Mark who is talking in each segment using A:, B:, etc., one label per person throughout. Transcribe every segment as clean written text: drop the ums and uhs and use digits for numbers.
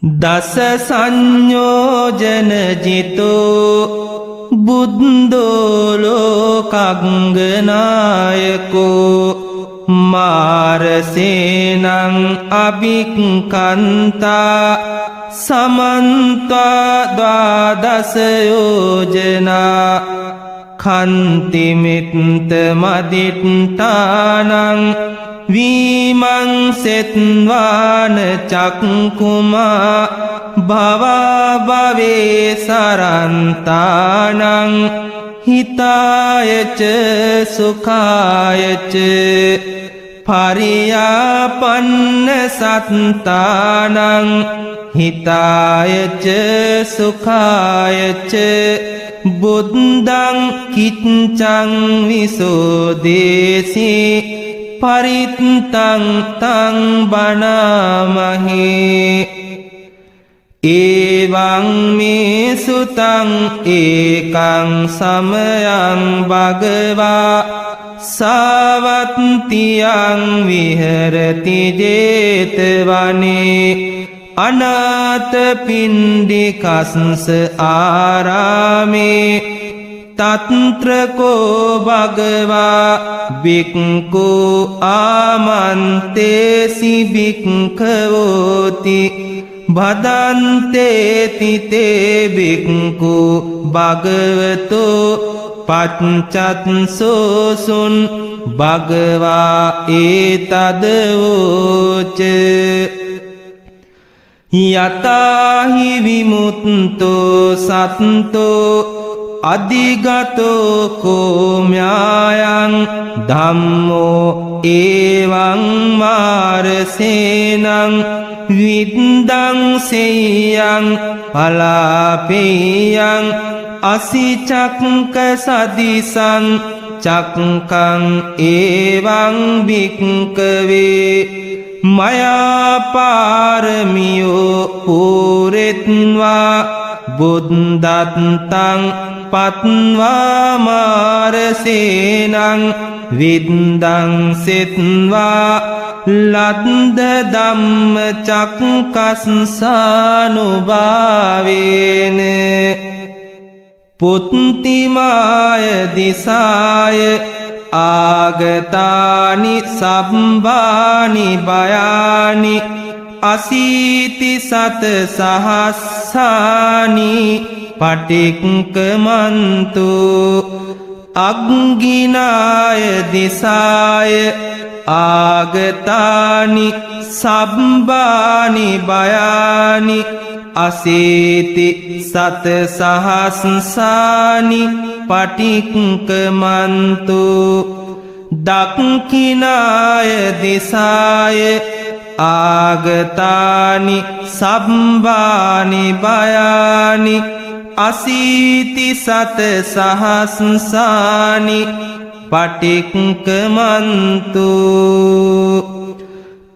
A: දස සංයෝජන ජිතෝ බුද්ධෝ ලෝකග්ගනායකෝ මාරසේනං අභික්ඛන්තා සමන්තා ද්වාදස යෝජනා කන්තිමිත්ත මදිට්ඨානං විමංසෙත්වාන චක්කුමා භවභවේ සරන්තානං හිතායච සුඛායච පරියාපන්න සත්තානං හිතායච සුඛායච බුද්ධං කිච්ඡං විසෝදේසී පරිත්තං තං බණාමහේ එවං මේ සුතං ඒකං සමයං භගවා සාවත්තියං විහෙරති ජේතවනේ අනාථපිණ්ඩිකස්ස ආරාමේ තත්‍රකෝ භගවා භික්ඛු ආමන්තේසි භික්ඛවෝති භදන්තේති තේ භික්ඛු භගවතෝ පච්චත්සෝසුන් භගවා ඒතදවෝච යතාහි විමුක්තෝ සත්තෝ අධිගතෝ කෝම්‍යායං ධම්මෝ එවං මාරසේනං විද්දං සෙය්‍යං පලාපේයං අසිචක්ක සදිසං චක්කං එවං භික්ඛවේ මයා පාරමියෝ පුරෙත්වා බුද්ධත්තං පත්වා මාරසේනං විද්දං සෙත්වා ලද්ද ධම්ම චක්කස්සානුභාවේන පුත්තිමාය දිසාය ආගතානි සම්භානි භයානි අසීති සත සහස්සානි පටික්කමන්තු අග්ගිනාය දිසාය ආගතානි සම්භානි භයානි අසීති සත සහස්සානි පටික්කමන්තු දක්ඛිනාය දිසාය ආගතානි සම්භානි භයානි අසීති සත සහස්සානි පටික්කමන්තු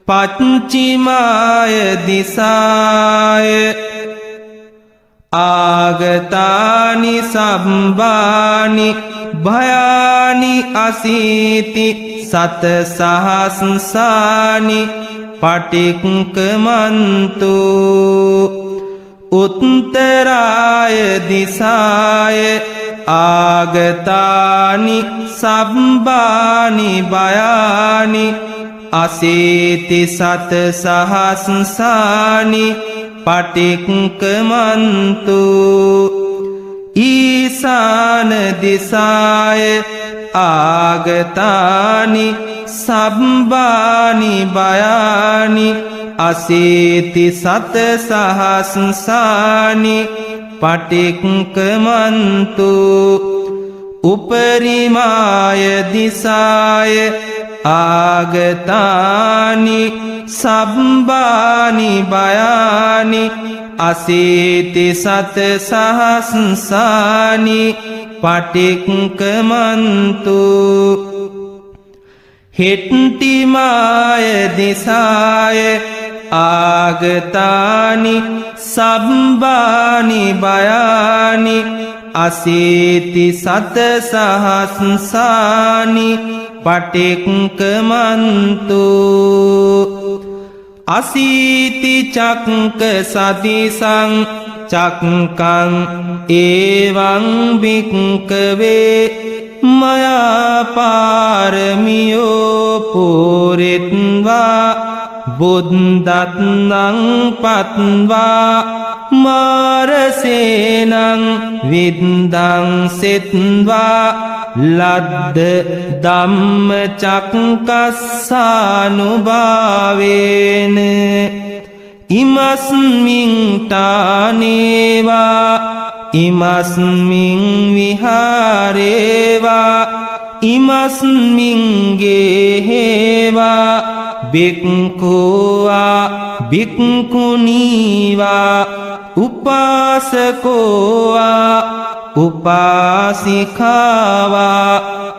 A: පච්චිමාය දිසාය ආගතානි සම්භානි භයානි අසීති සත සහස්සානි පටික්කමන්තු උත්තරාය දිසාය ආගතානි සම්භානි භයානි අසීති සත සහස්සානි පටික්කමන්තු ඊසාන දිසාය ආගතානි සම්භානි භයානි අසීති සත සහස්සානි පටික්කමන්තු උපරිමාය දිසාය ආගතානි සම්භානි භයානි අසීති සත සහස්සානි පටික්කමන්තු හෙට්ටිමාය දිසාය ආගතානි සම්භානි භයානි අසීති සත සහස්සානි පටික්කමන්තු අසීති චක්ක සදිසං චක්කං ඒවං භික්ඛවේ මයා පාරමියෝ පුරිත්වා බුද්ධත්නං පත්වා මාරසේනං විද්දං සෙත්වා ලද්ද ධම්ම චක්කස්සානුභාවේන ඉමස්මින් තානේවා ඉමස්මින් විහාරේවා ඉමස්මින් ගේහෙවා බික්ඛුවා බික්ඛුනීවා උපාසකෝවා උපාසිකාවා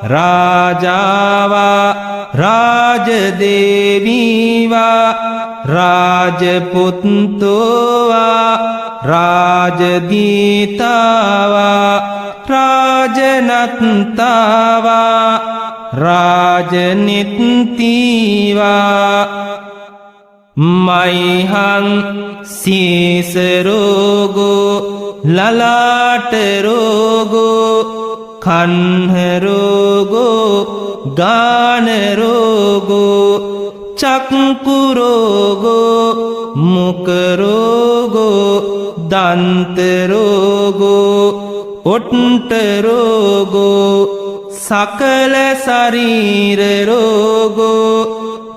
A: රාජාවා රාජදේවීවා රාජපුත්තෝවා රාජදීතාවා රාජනත්තාවා රාජනිත්තිවා මයිහං සීසරෝගෝ ලලාටරෝගෝ කන්හරෝගෝ ගානරෝගෝ චක්කුරෝගෝ මුකරෝගෝ දන්තරෝගෝ ඔට්ටරෝගෝ සකල ශරීරරෝගෝ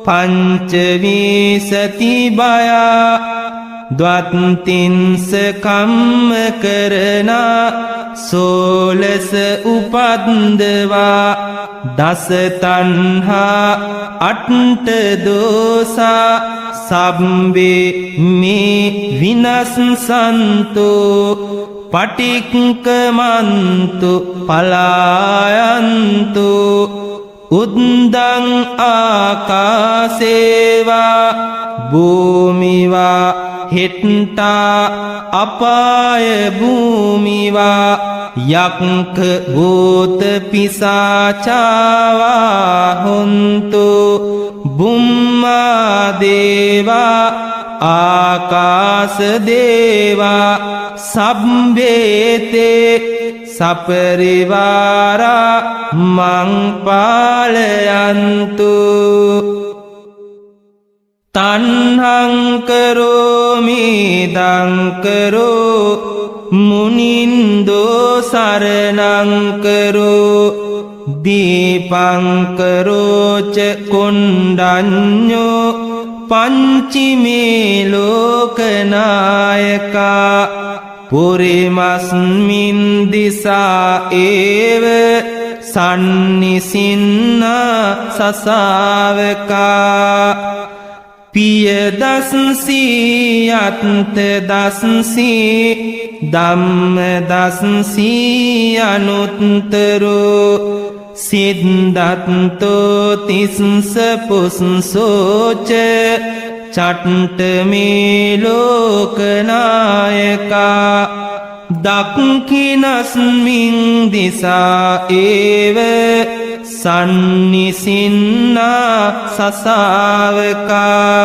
A: පංචවිසති බයා ද්වත්තින්ස කම්ම කරනා සෝලස උපද්දවා දස තණ්හා අට්ඨ දෝසා සබ්බේ මේ විනස්සන්තු පටික්කමන්තු පලායන්තු උද්දං ආකාසේවා භූමිවා හිට්ටා අපාය භූමිවා යක්ඛ භූත පිසාචාවා හොන්තු බුම්මා දේවා ආකාස දේවා සබ්බේතේ සපරිවාරා මං පාලයන්තු තණ්හං කරෝමි දංකරෝ මුනින්දෝ සරණං කරෝ දීපං කරෝච කොණ්ඩඤ්ඤෝ පංචිමේ ලෝකනායකා පුරිමස්මින් දිසා ඒව සන්නිසින්නා සසාවකා පිය දස්සී අත්ත දස්සී ධම්ම දස්සී අනුත්තරෝ සිද්ධත්තෝ තිස්ස පුස්සෝච චට්ට මේ ලෝකනායකා දක්ඛිනස්මින් දිසා ඒව සන්නිසින්නා සසාවකා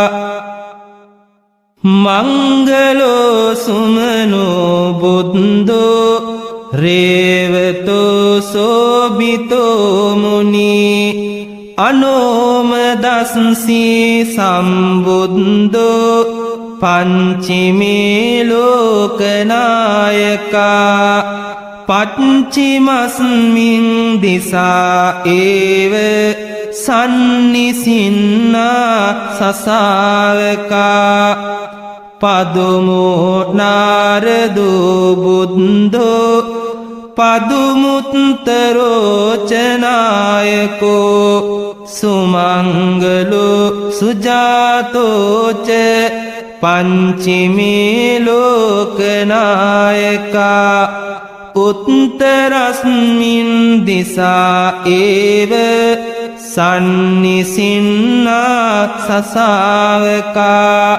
A: මංගලෝ සුමනෝ බුද්ධෝ රේවතෝ සෝබිතෝ මුනි අනෝම දස්සී සම්බුද්ධෝ පංචිමේ ලෝකනායකා පච්චිමස්මින් දිසා ඒව සන්නිසින්නා සසාවකා පදුමෝ නාරදෝ බුද්ධෝ පදුමුත්තරෝචනායකෝ සුමංගලෝ සුජාතෝච පංචිමේ ලෝකනායකා උත්තරස්මින් දිසා ඒව සන්නිසින්නා සසාවකා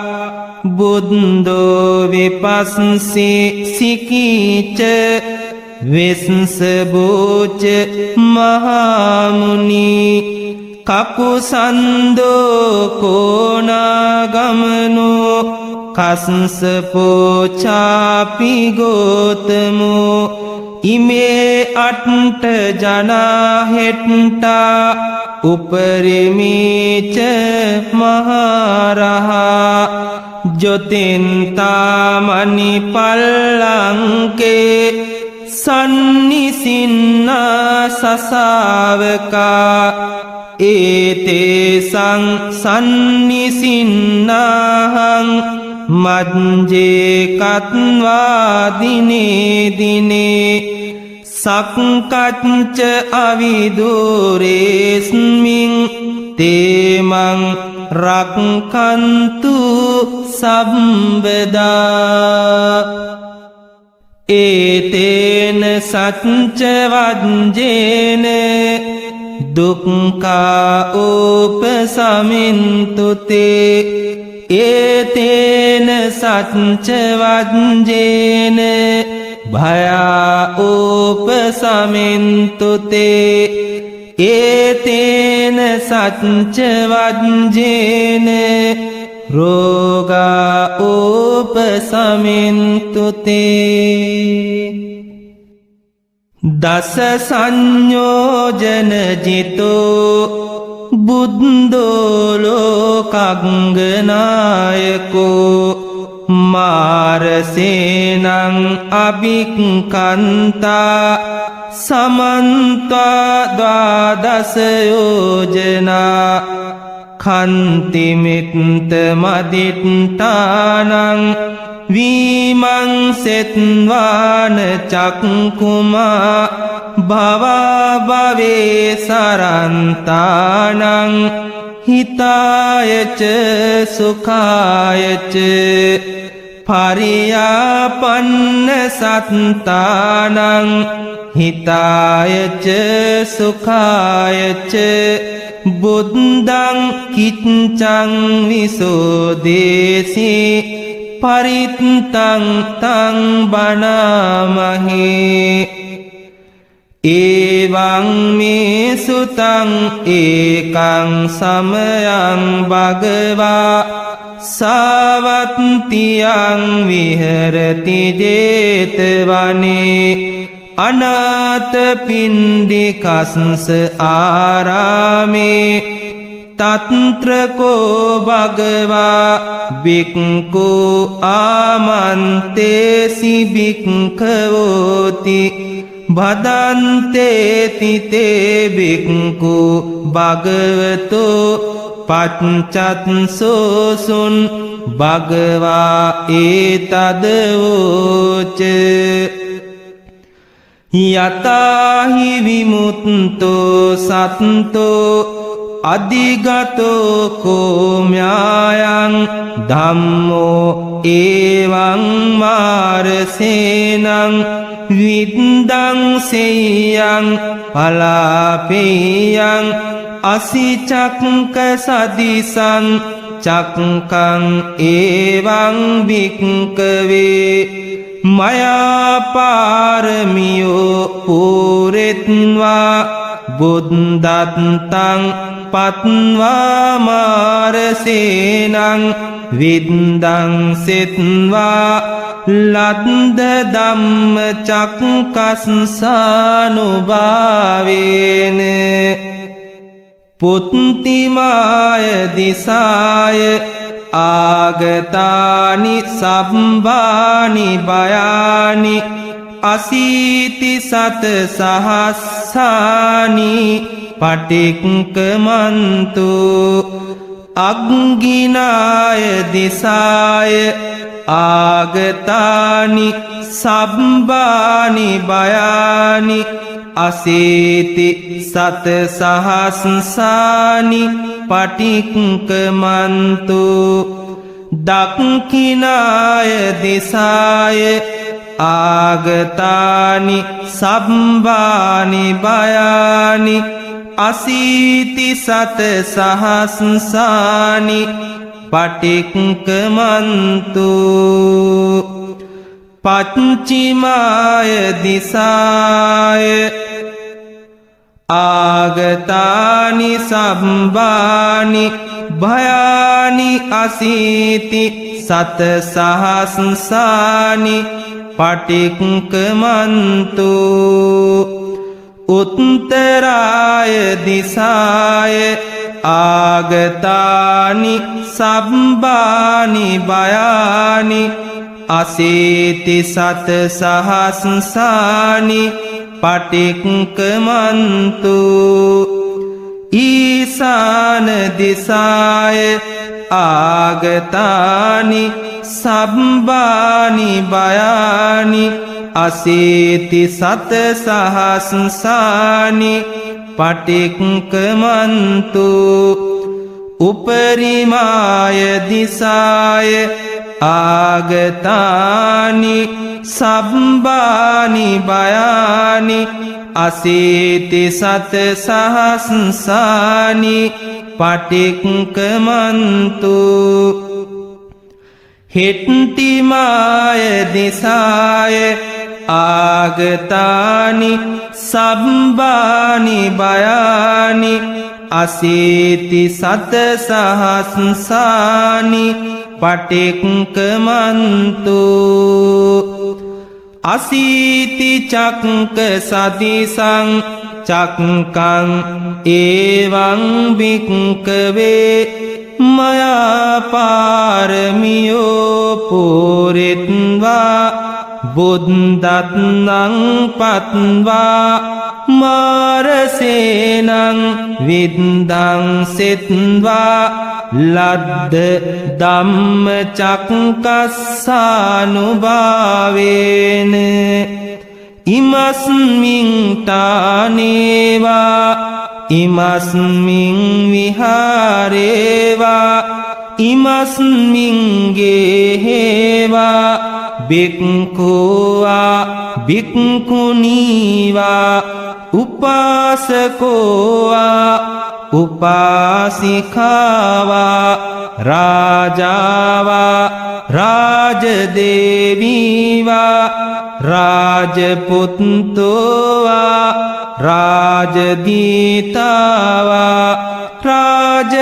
A: බුද්ධෝ විපස්සී සිකීච වෙස්සබෝච මහාමුනි කකුසන්දෝ කෝනාගමනෝ කස්සපෝචාපි ගෝතමෝ ඉමේ අට්ට ජනාහෙට්ටා උපරිමීච මහරහා ජොතින්තාමනි පල්ලංකේ සන්නිසින්නා සසාවකා ඒතේසං සන්නිසින්නාහං මජ්ජේ කත්වා දිනේ දිනේ සක්කච්ච අවිදුරේස්මින් තේමං රක්ඛන්තු සම්බදා ඒතේන සච්ච වජ්ජේන දුක්ඛා උපසමින්තුතේ ඒතේන සච්ච වජ්ජේන භයා උපසමින්තුතේ ඒතේන සච්ච වජ්ජේන රෝගා උපසමින්තුතේ දස සංයෝජන ජිතෝ බුද්ධෝ ලෝකග්ගනායකෝ මාරසේනං අභික්ඛන්තා සමන්තා ද්වාදස යෝජනා කන්තිමිත්ත මදිට්ඨානං වීමං සෙත්වාන චක්කුමා භවා භවේ සරන්තානං හිතායච සුඛායච පරියාපන්න සත්තානං හිතායච සුඛායච බුද්ධං කිච්ඡං විසෝදේසී පරිත්තං තං බණාමහේ එවං මේ සුතං ඒකං සමයං භගවා සාවත්තියං විහෙරති ජේතවනේ අනාථපිණ්ඩිකස්ස ආරාමේ තත්‍රකෝ භගවා භික්ඛු ආමන්තේසි භික්ඛවෝති භදන්තේති තේ භික්ඛු භගවතෝ පච්චත්සෝසුන් භගවා ඒතදවෝච යතාහි විමුක්තෝ සත්තෝ අධිගතෝ කෝම්‍යායං ධම්මෝ එවං මාරසේනං විද්දං සෙය්‍යං පලාපේයං අසිචක්ක සදිසං චක්කං එවං භික්ඛවේ මයා පාරමියෝ පූරෙත්වා බුද්ධත්තං පත්වා මාරසේනං විද්දං සෙත්වා ලද්ද ධම්ම චක්කස්සානුභාවේන පුත්තිමාය දිසාය ආගතානි සම්බානි බයානි අසීති සත සහස්සානි පටික්කමන්තු අග්ගිනාය දිසාය ආගතානි සම්බානි බයානි අසීති සත සහස්සානි පටික්කමන්තු දක්ඛිනාය දිසාය ආගතානි සම්බානි බයානි අසීති සත සහස්සානි පටික්කමන්තු පච්චිමාය දිසාය ආගතානි සබ්බානි භයානි අසීති සත සහස්සානි පටික්කමන්තු උත්තරාය දිසාය ආගතානි සබ්බානි භයානි අසීති සත සහස්සානි පටික්කමන්තු ඊසාන දිසාය ආගතානි සබ්බානි භයානි අසීති සත සහස්සානි පටික්කමන්තු උපරිමාය දිසාය ආගතානි සබ්බානි භයානි අසීති සත සහස්සානි පටික්කමන්තු හිට්ටිමාය දිසාය ආගතානි සබ්බානි භයානි අසීති සත සහස්සානි පටික්කමන්තු අසීති චක්ක සදිසං චක්කං ඒවං භික්කවේ මයා පාරමියෝ පුරිත්වා බුද්ධත්නං පත්වා මාරසේනං විද්දං සෙත්වා ලද්ද ධම්ම චක්කස්සානුභාවේන ඉමස්මින් තානේවා ඉමස්මින් විහාරේවා ඉමස්මින් ගේහෙවා බික්ඛුවා බික්ඛුනීවා උපාසකෝවා උපාසිකාවා රාජාවා රාජදේවීවා රාජපුත්තෝවා රාජදීතාවා රාජනත්තාවා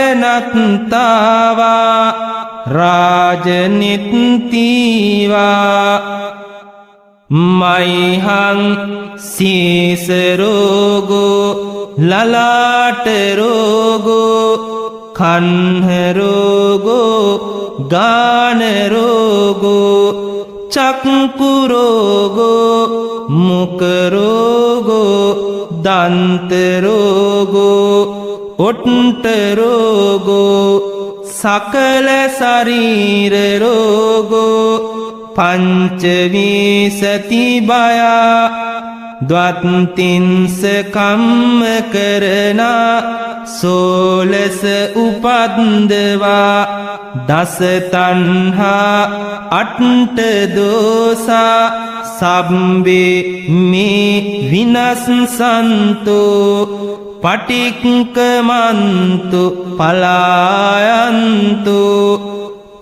A: රාජනිත්තිවා මයිහං සීසරෝගෝ ලලාටරෝගෝ කන්හරෝගෝ ගානරෝගෝ චක්කුරෝගෝ මුකරෝගෝ දන්තරෝගෝ ඔට්ටරෝගෝ සකල ශරීරරෝගෝ පංචවිසති බයා ද්වත්තින්ස කම්ම කරනා සෝලස උපද්දවා දස තණ්හා අට්ඨ දෝසා සබ්බේ මේ විනස්සන්තු පටික්කමන්තු පලායන්තු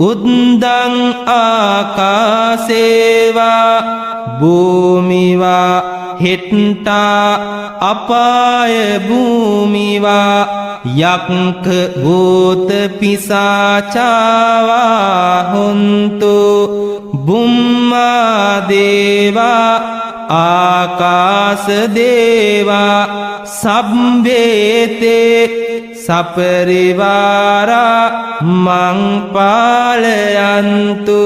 A: උද්දං ආකාසේවා භූමිවා හිට්ටා අපාය භූමිවා යක්ඛ භූත පිසාචාවා හොන්තු බුම්මා දේවා ආකාස දේවා සබ්බේතේ සපරිවාරා මං පාලයන්තු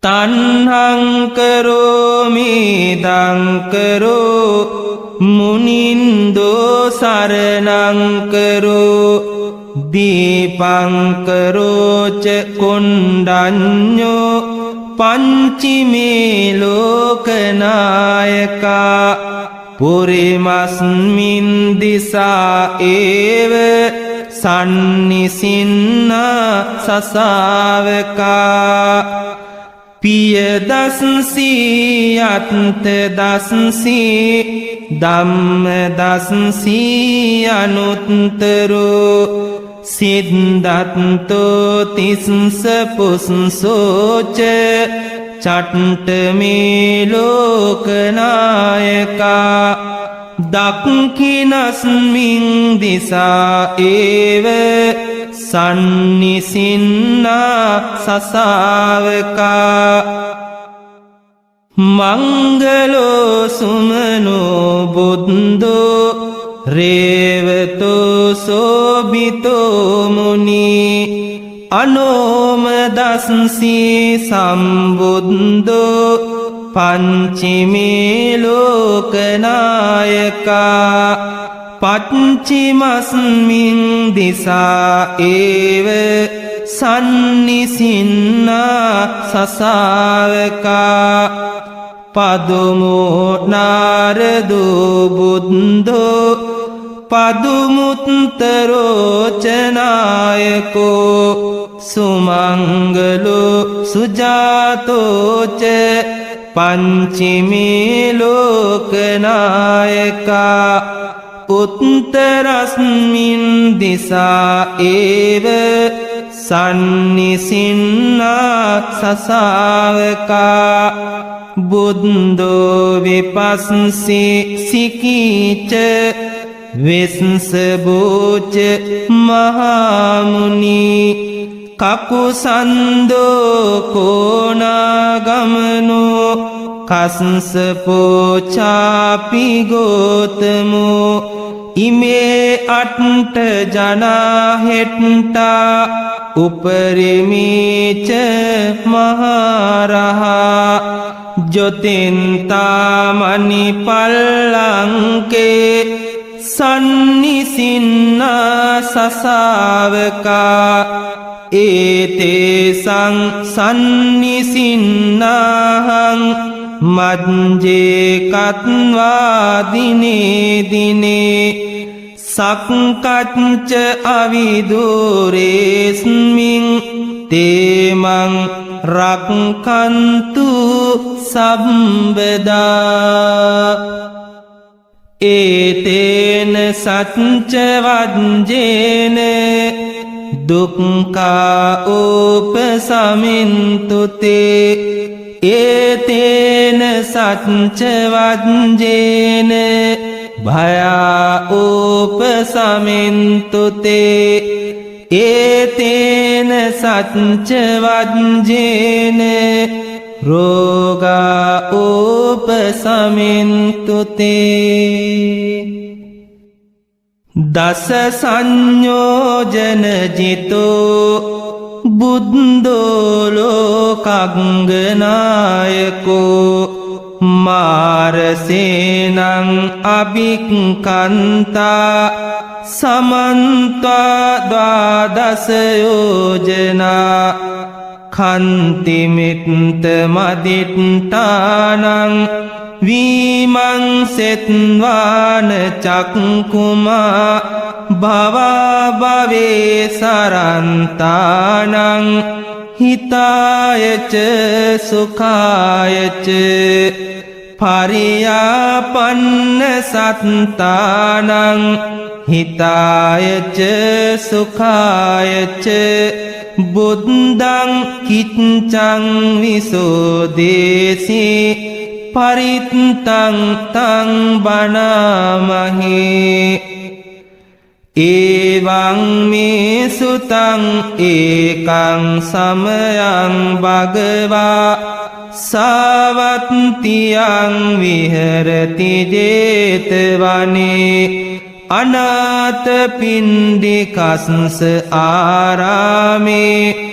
A: තණ්හං කරෝමි දංකරෝ මුනින්දෝ සරණං කරෝ දීපං කරෝච කොණ්ඩඤ්ඤෝ පංචිමේ ලෝකනායකා පුරිමස්මින් දිසා ඒව සන්නිසින්න සසාවකා පිය දස්සී අත්ත දස්සී ධම්ම දස්සී අනුත්තරෝ සිද්ධත්තෝ තිස්ස පුස්සෝච චට්ට මේ ලෝකනායකා දක්ඛිනස්මින් දිසා ඒව සන්නිසින්නා සසාවකා මංගලෝ සුමනෝ බුද්ධෝ රේවතෝ සෝබිතෝ මුනි අනෝමදස්සී සම්බුද්ධෝ පංචමේ ලෝකනායකා පච්චිමස්මින් දිසා ඒව සන්නිසින්නා සසාවකා පදුමෝ නාරදෝ බුද්ධෝ පදුමුත්තරෝචනායකෝ සුමංගලෝ සුජාතෝච පංචමේ ලෝකනායකා උත්තරස්මින් දිසා ඒව සන්නිසින්නා සසාවකා බුද්ධෝ විපස්සී සිකීච වෙස්සබෝච මහාමුනි කකුසන්දෝ කෝනාගමනෝ කස්සපෝචාපි ගෝතමෝ ඉමේ අට්ට ජනාහෙට්ටා උපරිමීච මහරහා ජොතින්තාමනි පල්ලංකේ සන්නිසින්නා සසාවකා ඒතේසං සන්නිසින්නාහං මජ්ජේ කත්වා දිනේ දිනේ සක්කච්ච අවිදුරේස්මින් තේමං රක්ඛන්තු සම්බදා ඒතේන සච්ච වජ්ජේන දුක්ඛා උපසමින්තුතේ ඒතේන සච්ච වජ්ජේන භයා උපසමින්තුතේ ඒතේන සච්ච වජ්ජේන රෝගා උපසමින්තුතේ දස සංයෝජන ජිතෝ බුද්ධෝ ලෝකග්ගනායකෝ මාරසේනං අභික්ඛන්තා සමන්තා ද්වාදස යෝජනා කන්තිමිත්ත මදිට්ඨානං වීමං සෙත්වාන චක්කුමා භවා භවේ සරන්තානං හිතායච සුඛායච පරියාපන්න සත්තානං හිතායච සුඛායච බුද්ධං කිච්ඡං විසෝදේසී පරිත්තං තං බණාමහේ එවං මේ සුතං ඒකං සමයං භගවා සාවත්තියං විහෙරති ජේතවනේ අනාථ පිණ්ඩිකස්ස ආරාමේ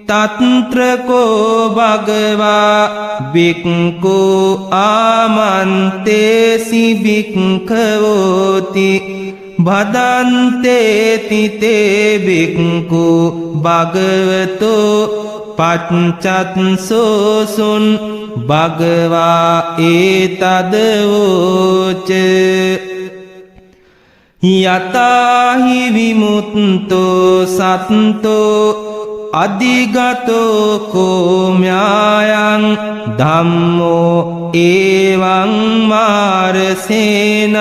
A: තත්ත්‍රකෝ භගවා භික්ඛු ආමන්තේසි භික්ඛවෝති භදන්තේති තේ භික්ඛු භගවතෝ පච්චත්සෝසුන් භගවා ඒතදවෝච යතාහි විමුක්තෝ සත්තෝ අධිගතෝ කෝම්‍යායං ධම්මෝ එවං මාරසේනං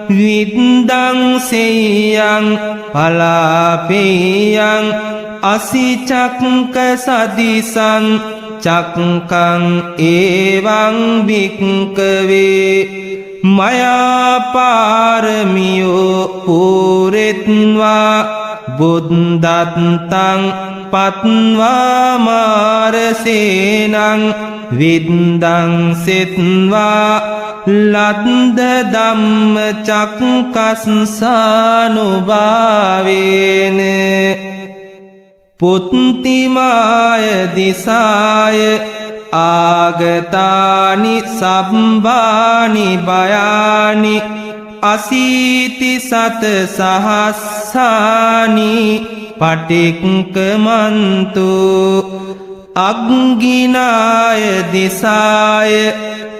A: විද්දං සෙය්‍යං පලාපේයං අසිචක්ක සදිසං චක්කං එවං භික්ඛවේ මයා පාරමියෝ පූරෙත්වා බුද්ධත්තං පත්වා මාරසේනං විද්දං සෙත්වා ලද්ද ධම්ම චක්කස්සානුභාවේන පුත්තිමාය දිසාය ආගතානි සබ්බානි බයානි අසීති සත සහස්සානි පටික්කමන්තු අග්ගිනාය දිසාය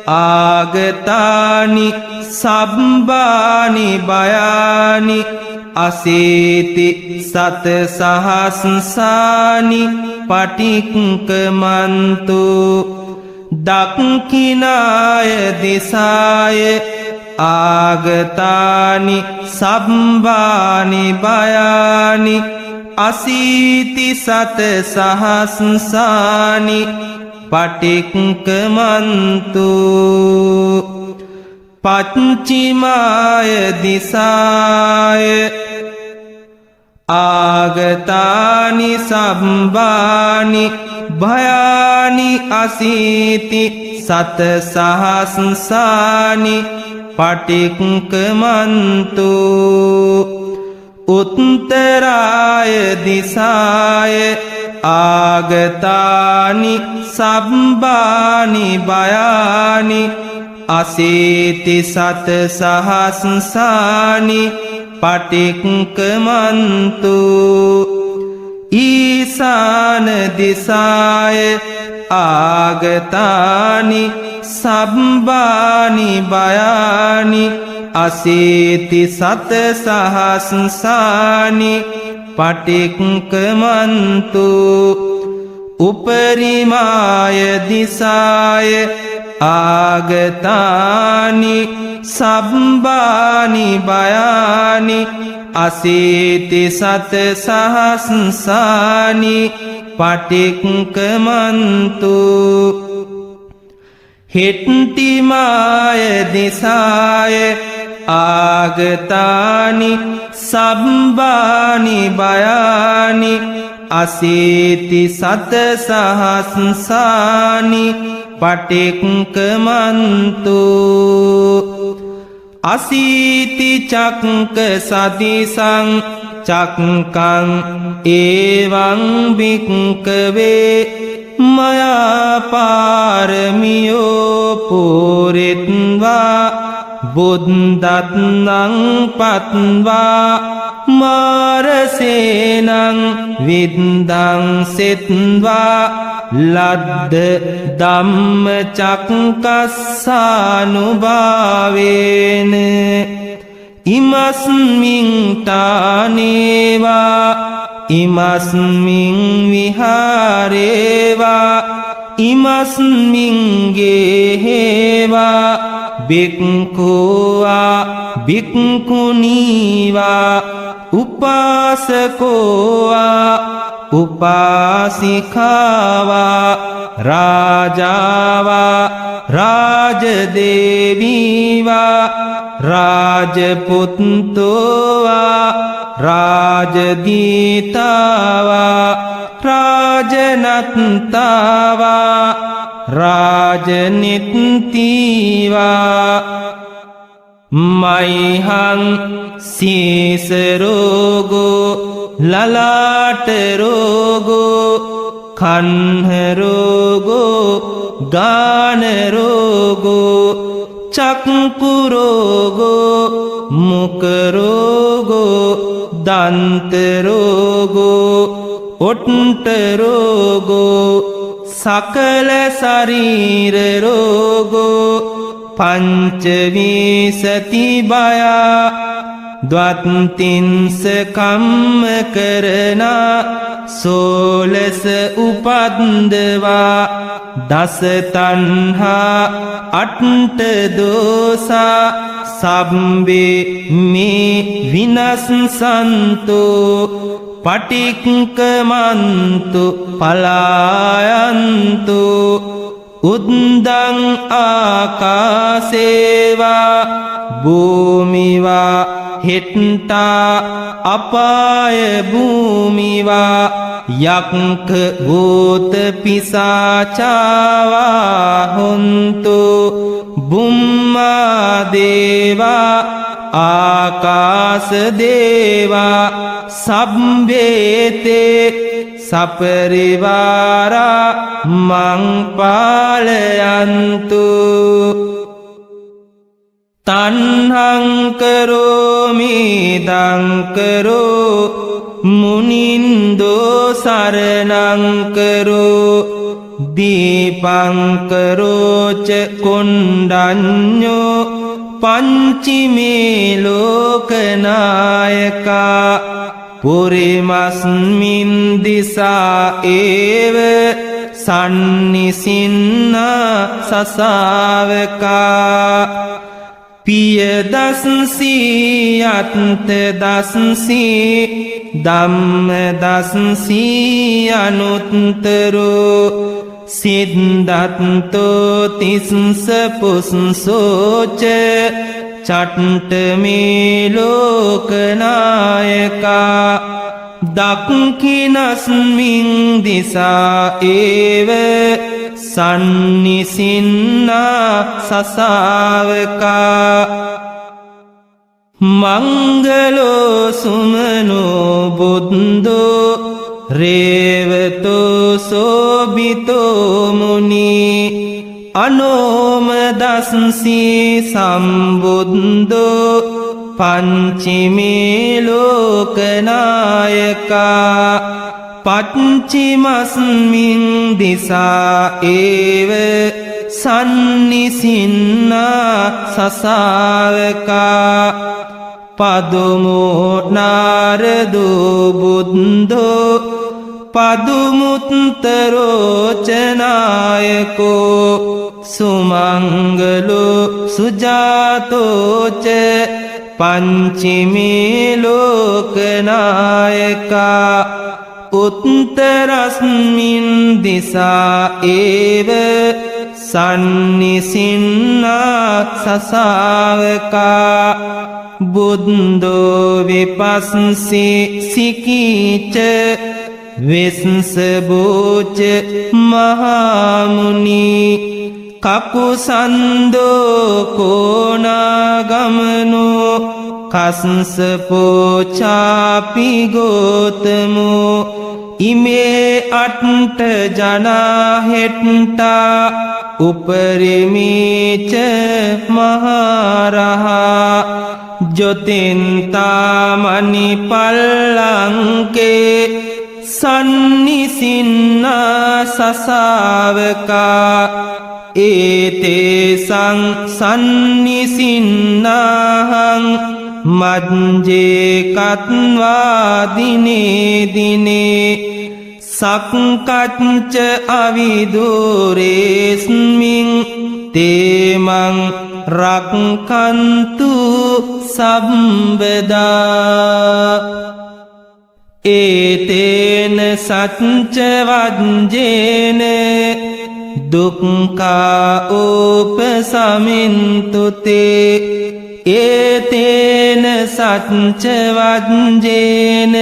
A: ආගතානි සබ්බානි බයානි අසීති සත සහස්සානි පටික්කමන්තු දක්ඛිනාය දිසාය ආගතානි සබ්බානි බයානි අසීති සත සහස්සානි පටික්කමන්තු පච්චිමාය දිසාය ආගතානි සබ්බානි භයානි අසීති සත සහස්සානි පටික්කමන්තු උත්තරාය දිසාය ආගතානි සබ්බානි භයානි අසීති සත සහස්සානි පටික්කමන්තු ඊසාන දිසාය ආගතානි සබ්බානි භයානි අසීති සත සහස්සානි පටික්කමන්තු උපරිමාය දිසාය ආගතානි සබ්බානි භයානි අසීති සත සහස්සානි පටික්කමන්තු හිට්ටිමාය දිසාය ආගතානි සබ්බානි භයානි අසීති සත සහස්සානි පටික්කමන්තු අසීති චක්ක සදිසං චක්කං ඒවං භික්කවේ මයා පාරමියෝ පූරෙත්වා බුද්ධත්නං පත්වා මාරසේනං විද්දං සෙත්වා ලද්ද ධම්ම චක්කස්සානුභාවේන ඉමස්මින් තානේවා ඉමස්මින් විහාරේවා ඉමස්මින් ගේහෙවා බික්ඛුවා බික්ඛුනීවා උපාසකෝවා උපාසිකාවා රාජාවා රාජදේවීවා රාජපුත්තෝවා රාජදීතාවා රාජනත්තාවා රාජනිත්තිවා මයිහං සීසරෝගෝ ලලාටරෝගෝ කන්හරෝගෝ ගානරෝගෝ චක්කුරෝගෝ මුකරෝගෝ දන්තරෝගෝ ඔට්ටරෝගෝ සකල ශරීරරෝගෝ පංචවිසති බයා ද්වත්තින්ස කම්ම කරනා සෝලස උපද්දවා දස තණ්හා අට්ඨ දෝසා සම්බේ මේ විනස්සන්තෝ පටික්කමන්තු පලායන්තු උද්දං ආකාසේවා භූමිවා හෙට්ටා අපාය භූමිවා යක්ඛ භූත පිසාචාවා හොන්තු බුම්මා දේවා ආකාස දේවා සබ්බේතේ සපරිවාරා මං පාලයන්තු තණ්හං කරෝමි දංකරෝ මුනින්දෝ සරණං කරෝ දීපං කරෝච කොණ්ඩඤ්ඤෝ පංචිමේ ලෝකනායකා පුරිමස්මින් දිසා ඒව සන්නිසින්නා සසාවකා පිය දස්සී අත්ත දස්සී ධම්ම දස්සී අනුත්තරෝ සිද්ධත්තෝ තිස්ස පුස්සෝච චට්ට මේ ලෝකනායකා දක්ඛිනස්මින් දිසා ඒව සන්නිසින්නා සසාවකා මංගලෝ සුමනෝ බුද්ධෝ රේවතෝ සෝබිතෝ මුනි අනෝම දස්සී සම්බුද්ධෝ පංචිමේ ලෝකනායකා පච්චිමස්මින් දිසා ඒව සන්නිසින්නා සසාවකා පදුමෝ නාරදෝ බුද්ධෝ පදුමුත්තරෝචනායකෝ සුමංගලෝ සුජාතෝච පංචිමේ ලෝකනායකා උත්තරස්මින් දිසා ඒව සන්නිසින්නා සසාවකා බුද්ධෝ විපස්සී සිකීච විස්සබෝච මහාමුනි කකුසන්දෝ කෝනාගමනෝ කස්සපෝචාපි ගෝතමෝ ඉමේ අට්ට ජනා හෙට්ටා උපරිමීච මහරහා ජොතින්තාමනි පල්ලංකේ සන්නිසින්නා සසාවකා ඒතේසං සන්නිසින්නාහං මජ්ජේ කත්වා දිනේ දිනේ සක්කච්ච අවිදුරේස්මින් තේමං රක්කන්තු සම්බදා ඒතේන සච්ච වජ්ජේන දුක්ඛා උපසමින්තුතේ ඒතේන සච්ච වජ්ජේන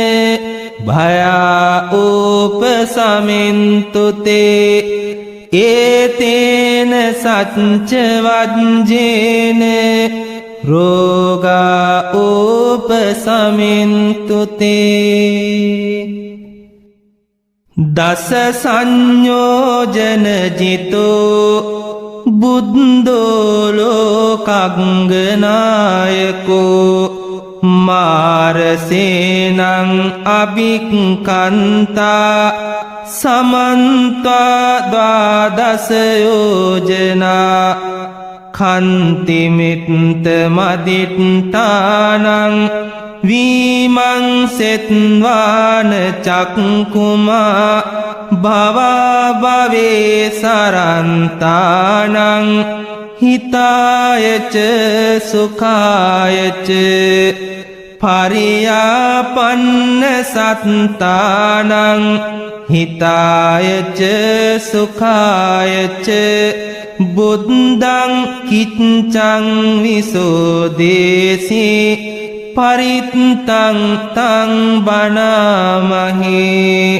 A: භයා උපසමින්තුතේ ඒතේන සච්ච වජ්ජේන රෝගා උපසමින්තුතේ දස සංයෝජන ජිතෝ බුද්ධෝ ලෝකග්ගනායකෝ මාරසේනං අභික්ඛන්තා සමන්තා ද්වාදස යෝජනා කන්තිමිත්ත මදිට්ඨානං විමංසෙත්වාන චක්කුමා භවා භවේ සරන්තානං හිතායච සුඛායච පරියාපන්න සත්තානං හිතායච සුඛායච බුද්ධං කිච්ඡං විසෝදේසි පරිත්තං තං බණාමහේ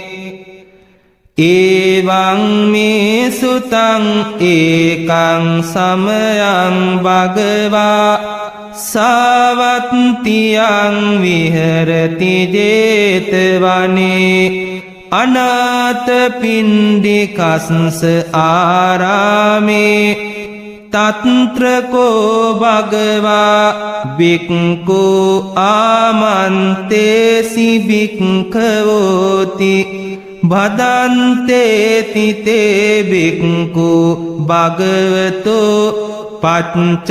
A: එවං මේ සුතං ඒකං සමයං භගවා සාවත්තියං විහෙරති ජේතවනේ අනාථපිණ්ඩිකස්ස ආරාමේ තත්‍රකෝ භගවා භික්ඛු ආමන්තේසි භික්ඛවෝති භදන්තේති තේ භික්ඛු භගවතෝ පච්චත්සෝසුන්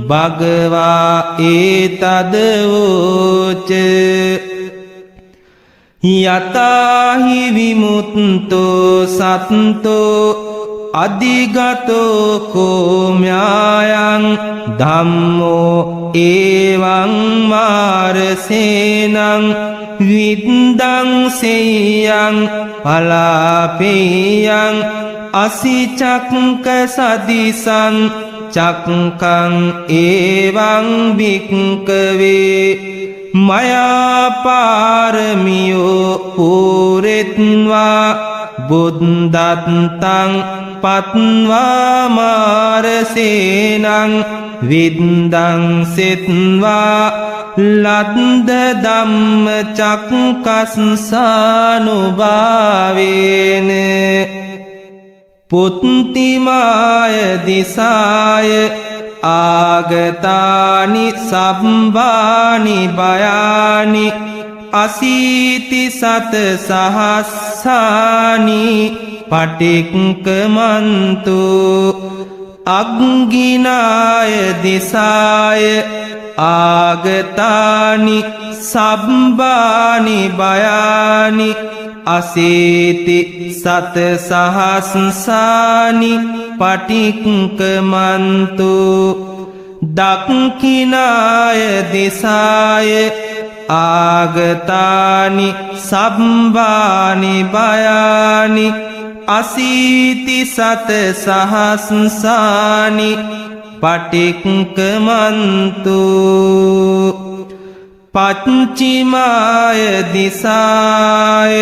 A: භගවා ඒතදවෝච යතාහි විමුත්තෝ සත්තෝ අධිගතෝ කෝම්‍යායං ධම්මෝ එවං මාරසේනං විද්දං සෙය්‍යං පලාපේයං අසිචක්ක සදිසං චක්කං එවං භික්ඛවේ මයා පාරමියෝ පූරෙත්වා බුද්ධත්තං පත්වා මාරසේනං විද්දං සෙත්වා ලද්ද ධම්ම චක්කස්සානුභාවේන පුත්තිමාය දිසාය ආගතානි සම්බානි බයානි අසීති සත සහස්සානි පටික්කමන්තු අග්ගිනාය දිසාය ආගතානි සම්බානි බයානි අසීති සත සහස්සානි පටික්කමන්තු දක්ඛිනාය දිසාය ආගතානි සම්බානි බයානි අසීති සත සහස්සානි පටික්කමන්තු පච්චිමාය දිසාය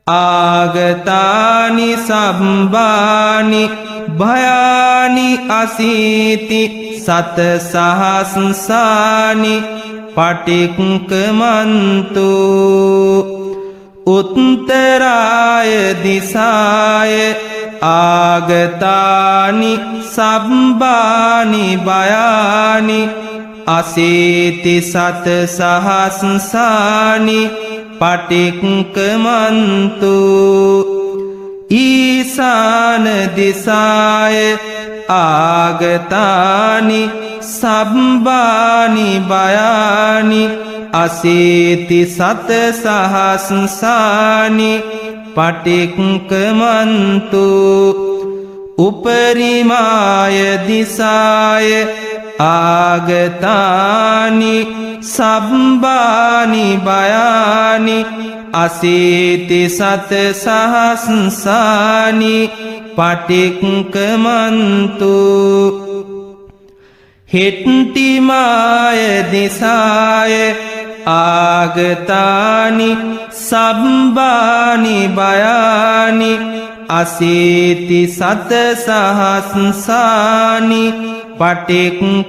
A: ආගතානි සම්බානි භයානි අසීති සත සහස්සානි පටික්කමන්තු උත්තරාය දිසාය ආගතානි සම්බානි බයානි අසීති සත සහස්සානි පටික්කමන්තු ඊසාන දිසාය ආගතානි සම්බානි බයානි අසීති සත සහස්සානි පටික්කමන්තු උපරිමාය දිසාය ආගතානි සම්බානි බයානි අසීති සත සහස්සානි පටික්කමන්තු හෙට්ටිමාය දිසාය ආගතානි සම්බානි බයානි අසීති සත සහස්සානි පටික්කමන්තු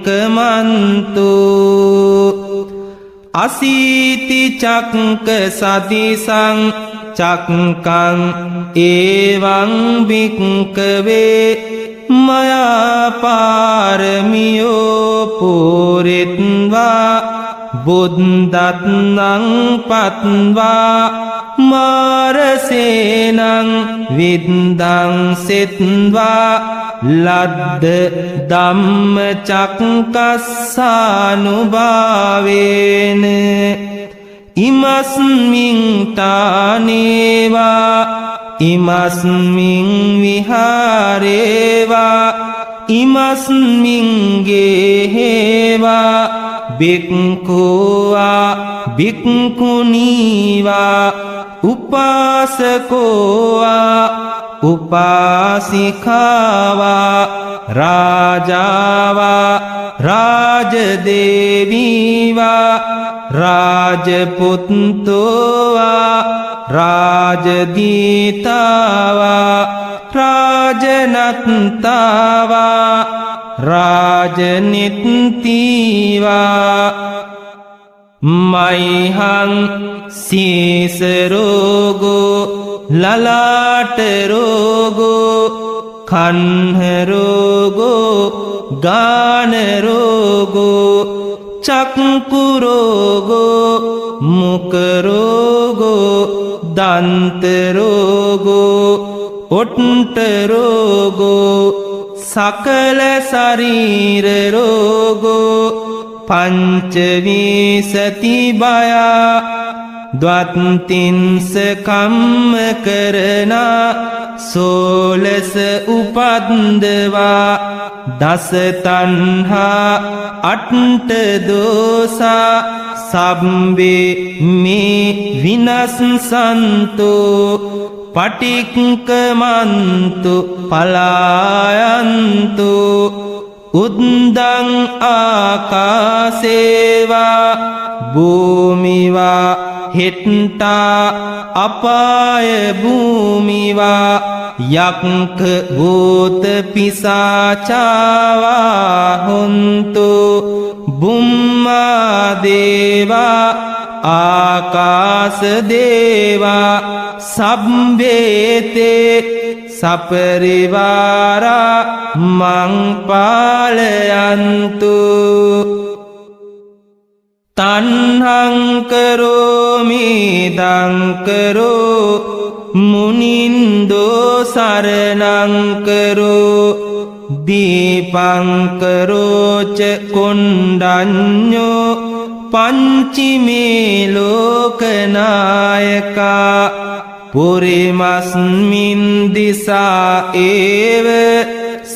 A: අසීති චක්ක සදිසං චක්කං එවං භික්ඛවේ මයා පාරමියෝ පුරිත්වා බුද්ධත්නං පත්වා මාරසේනං විද්දං සෙත්වා ලද්ද ධම්ම චක්කස්සානුභාවේන ඉමස්මින් තානේවා ඉමස්මින් විහාරේවා ඉමස්මින් ගේහෙවා බික්ඛුවා බික්ඛුනීවා උපාසකෝවා උපාසිකාවා රාජාවා රාජදේවීවා රාජපුත්තෝවා රාජදීතාවා රාජනත්තාවා රාජනිත්තිවා මයිහං සීසරෝගෝ ලලාටරෝගෝ කන්හරෝගෝ ගානරෝගෝ චක්කුරෝගෝ මුකරෝගෝ දන්තරෝගෝ ඔට්ටරෝගෝ සකල ශරීරරෝගෝ පංචවිසති බයා ද්වත්තින්ස කම්ම කරනා සෝලස උපද්දවා දස තණ්හා අට්ඨ දෝසා සබ්බේ මේ විනස්සන්තු පටික්කමන්තු පලායන්තු උද්දං ආකාසේවා භූමිවා හෙට්ටා අපාය භූමිවා යක්ඛ භූත පිසාචාවා හොන්තු බුම්මා දේවා ආකාස දේවා සබ්බේතේ සපරිවාරා මං පාලයන්තු තණ්හං කරෝමි දංකරෝ මුනින්දෝ සරණං කරෝ දීපං කරෝච කොණ්ඩඤ්ඤෝ පංචිමේ ලෝකනායකා පුරිමස්මින් දිසා ඒව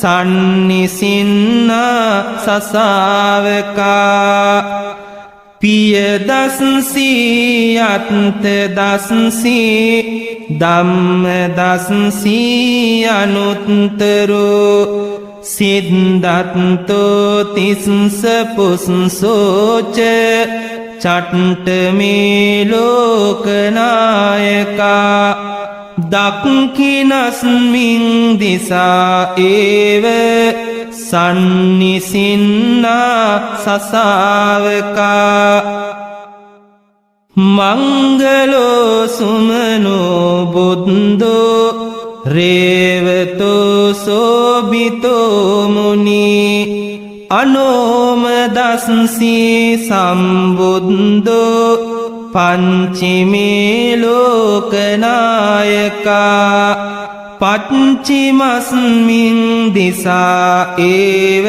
A: සන්නිසින්නා සසාවකා පියදස්සී අත්ත දස්සී ධම්ම දස්සී අනුත්තරෝ සිද්ධත්තෝ තිස්ස පුස්සෝච චට්ට මේ ලෝකනායකා දක්ඛිනස්මින් දිසා ඒව සන්නිසින්නා සසාවකා මංගලෝ සුමනෝ බුද්ධෝ රේවතෝ සෝබිතෝ මුනි අනෝම දස්සී සම්බුද්ධෝ පංචිමේ ලෝකනායකා පච්චිමස්මින් දිසා ඒව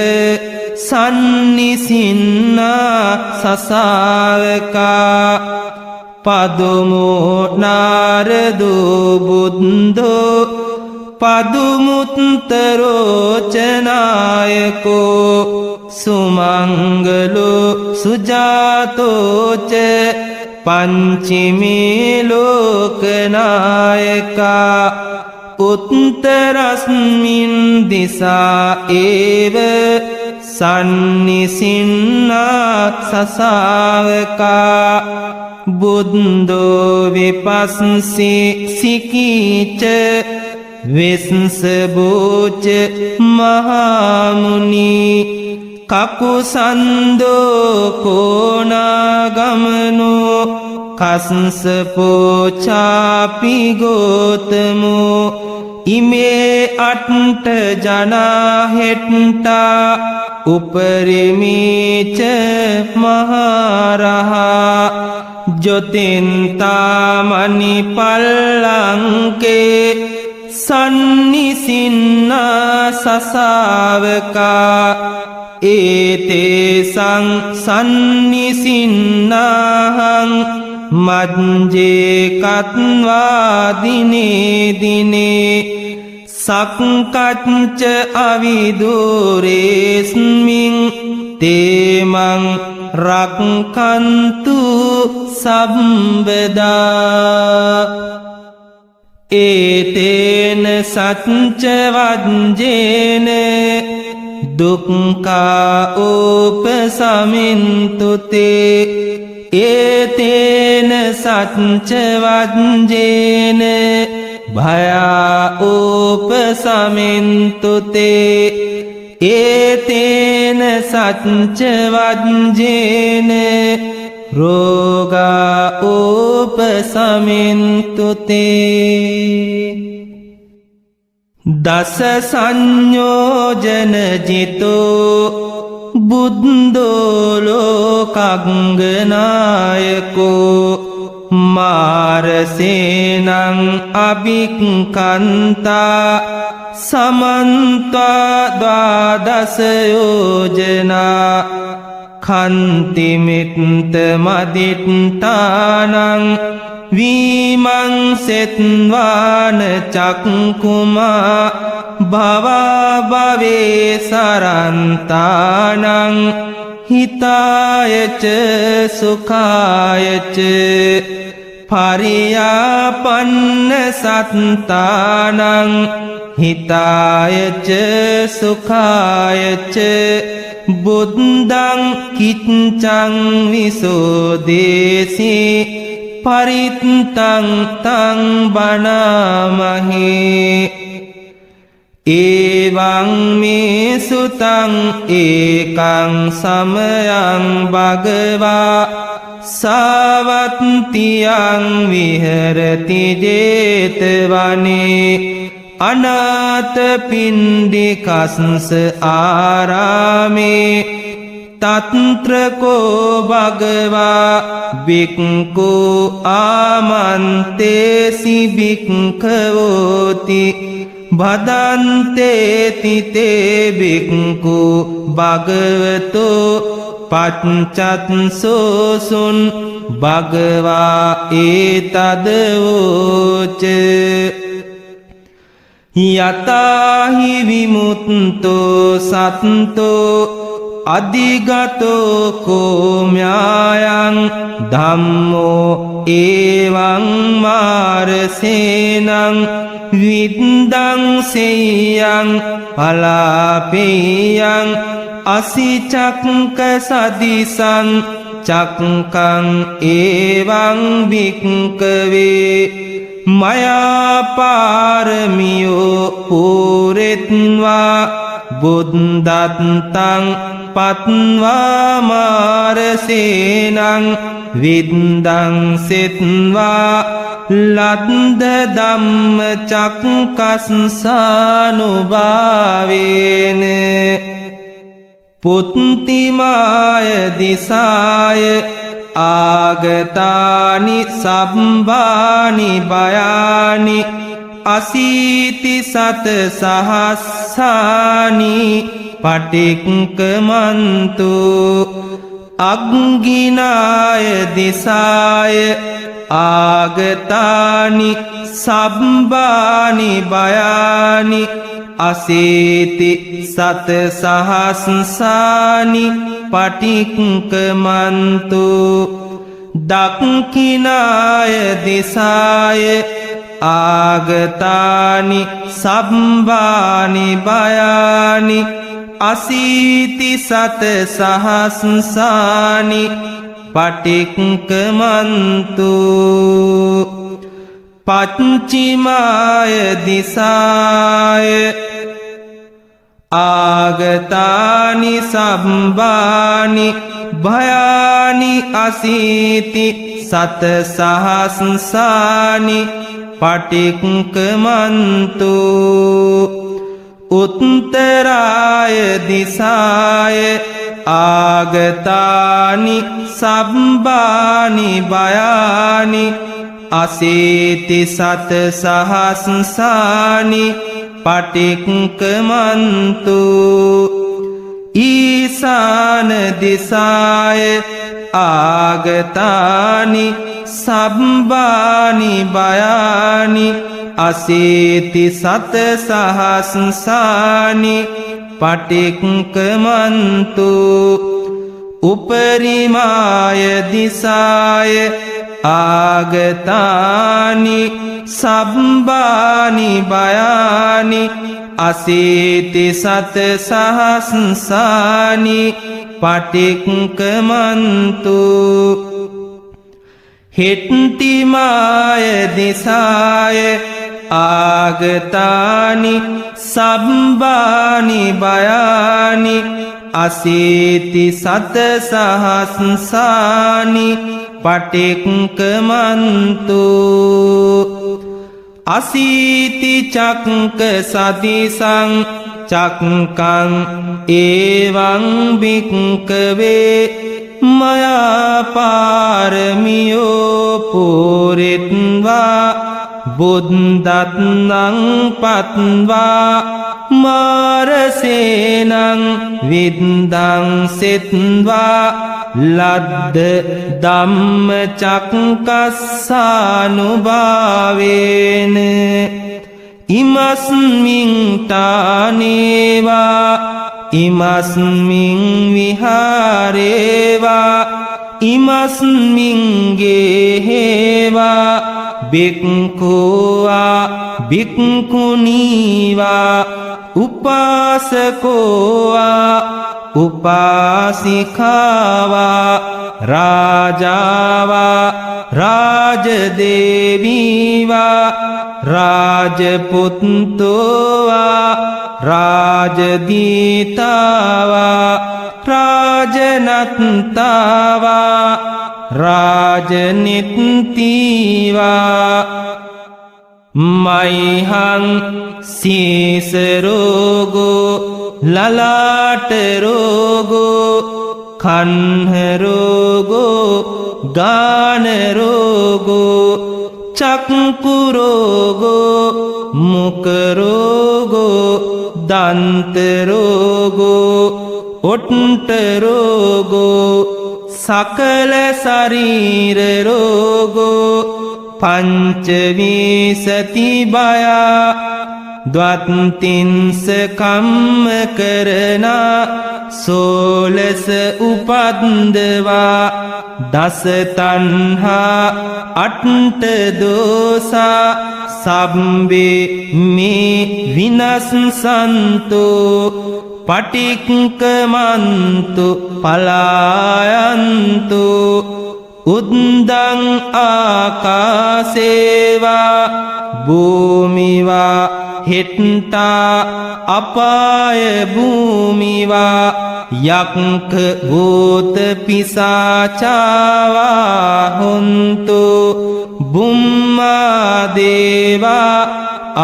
A: සන්නිසින්නා සසාවකා පදුමෝ නාරදෝ බුද්ධෝ පදුමුත්තරෝචනායකෝ සුමංගලෝ සුජාතෝච පංචිමේ ලෝකනායකා උත්තරස්මින් දිසා ඒව සන්නිසින්නා සසාවකා බුද්ධෝ විපස්සී සිකීච විස්සබෝච මහාමුනි කකුසන්දෝ කෝනාගමනෝ කස්සපෝචාපි ගෝතමෝ ඉමේ අට්ඨ ජනා හෙට්ටා උපරිමීච මහරහා ජොතින්තාමනි පල්ලංකේ සන්නිසින්නා සසාවකා ඒතේසං සන්නිසින්නාහං මජ්ජේ කත්වා දිනේ දිනේ සක්කච්ච අවිදුරේස්මින් තේමං රක්ඛන්තු සම්බදා ඒතේන සච්ච වජ්ජේන දුක්ඛා උපසමින්තු තේ ඒතේන සච්ච වජ්ජේන භයා උපසමින්තු තේ ඒතේන සච්ච වජ්ජේන රෝගා උපසමින්තු තේ දස සංයෝජන ජිතෝ බුද්ධෝ ලෝකග්ගනායකෝ මාරසේනං අභික්ඛන්තා සමන්තා ද්වාදස යෝජනා කන්තිමිත්ත මදිට්ඨානං විමංසෙත්වාන චක්කුමා භවා භවේ සරන්තානං හිතායච සුඛායච පරියාපන්න සත්තානං හිතායච සුඛායච බුද්ධං කිච්ඡං විසෝදේසී පරිත්තං තං බණාමහේ එවං මේ සුතං ඒකං සමයං භගවා සාවත්තියං විහෙරති ජේතවනේ අනාථපිණ්ඩිකස්ස ආරාමේ තත්‍රකෝ භගවා භික්ඛු ආමන්තේසි භික්ඛවෝති භදන්තේති තේ භික්ඛු භගවතෝ පච්චත්සෝසුන් භගවා ඒතදවෝච යතාහි විමුක්තෝ සත්තෝ අධිගතෝ කෝම්‍යායං ධම්මෝ එවං මාරසේනං විද්දං සෙය්‍යං පලාපේයං අසිචක්ක සදිසං චක්කං එවං භික්ඛවේ මයා පාරමියෝ පූරෙත්වා බුද්ධත්තං පත්වා මාරසේනං විද්දං සෙත්වා ලද්ද ධම්ම චක්කස්සානුභාවේන පුත්තිමාය දිසාය ආගතානි සම්භානි භයානි අසීති සත සහස්සානි පටික්කමන්තු අග්ගිනාය දිසාය ආගතානි සම්භානි භයානි අසීති සත සහස්සානි පටික්කමන්තු දක්ඛිනාය දිසාය ආගතානි සම්භානි භයානි අසීති සත සහස්සානි පටික්කමන්තු පච්චිමාය දිසාය ආගතානි සම්භානි භයානි අසීති සත සහස්සානි පටික්කමන්තු උත්තරාය දිසාය ආගතානි සම්භානි භයානි අසීති සත සහස්සානි පටික්කමන්තු ඊසාන දිසාය ආගතානි සම්භානි භයානි අසීති සත සහස්සානි පටික්කමන්තු उपरिमाय दिशाय आगतानि सब्बानि भयानि अशीति शतसहस्राणि पटिक्कमन्तु हिट्टिमाय दिशाय आगतानि सब्बानि भयानि अशीति शतसहस्राणि पटिक्कमन्तु अशीति चक्क सदिशं चक्कं एवं भिक्खवे मया पारमियो पूरित्वा बुद्धत्नं पत्वा मारसेनं विद्धं सित्वा लद्ध धम्मचक्कस्सानुभावेन इमस्मिन् तानेवा इमस्मिन् विहारे वा इमस्मिन् गेहे वा भिक्खु वा भिक्खुनी वा उपासको वा उपासिका वा राजा वा राजदेवी वा राजपुत्रो वा राजदीता वा राजनत्ता वा राजनीति वा मह्यं शीर्षरोगो ललाटरोगो खण्डरोगो गानरोगो चक्षुरोगो मुखरोगो दन्तरोगो ओठरोगो सकल शरीर रोगो पंचविंशति भया द्वात्रिंश कर्म करना 16 उपद्रवा 10 तन्हा 8 दोषा सब्बे में विनश्यन्तो पटिक्कमन्तु पलायन्तु उद्दं आकाशे वा भूमि वा हिट्टा अपाय भूमि वा यक्ष भूत पिशाचा वा हुन्तु बुम्मा देवा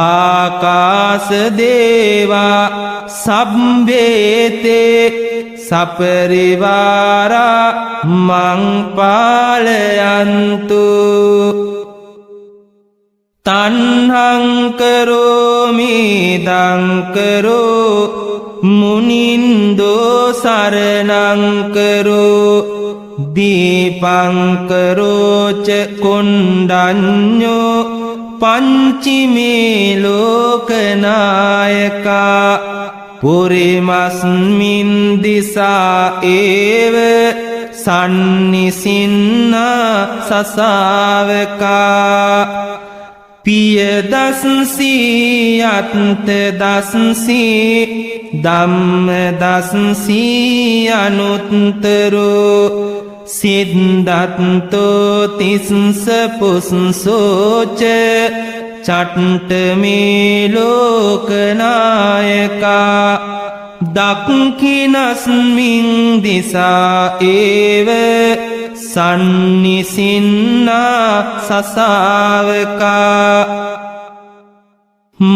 A: आकाश देवा सब्बेते सपरिवारा मं पालयन्तु तन्हं करोमि दं करो मुनिन्दो शरणं करो दीपं करो च कुण्डन्यो पञ्चमे लोकनायका पुरीमस्मिन् दिशा एव सन्निसिन्ना ससावका पियदंसि अन्तदंसि धम्मदंसि अनुत्तरो सिद्धन्तो तिंस पुंसो च चट्टमे लोकनायका दक्षिणस्मिन् दिशा एव सन्निसिन्ना ससावका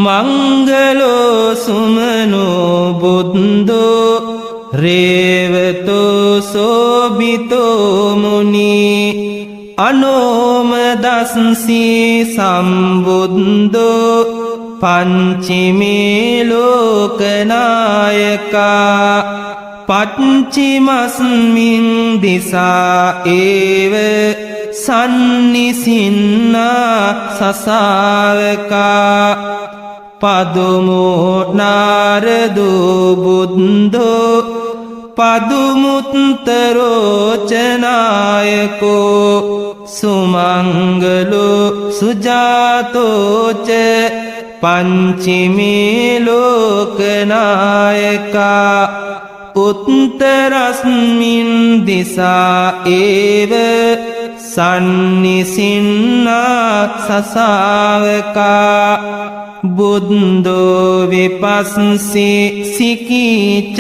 A: मंगलो सुमनो बुद्धो रेवतो शोभितो मुनि अनोमदंसि सम्बुद्धो पंचमे लोकनायका पश्चिमस्मिन् दिशा एव सन्निसिन्ना ससावका पदुमो नारदो बुद्धो පදුමුත්තරෝචනායකෝ සුමංගලු සුජාතෝච පංචිමේ ලෝකනායකා උත්තරස්මින් දිසා ඒව සන්නිසින්නා සසාවකා බුද්ධෝ විපස්සී සිකීච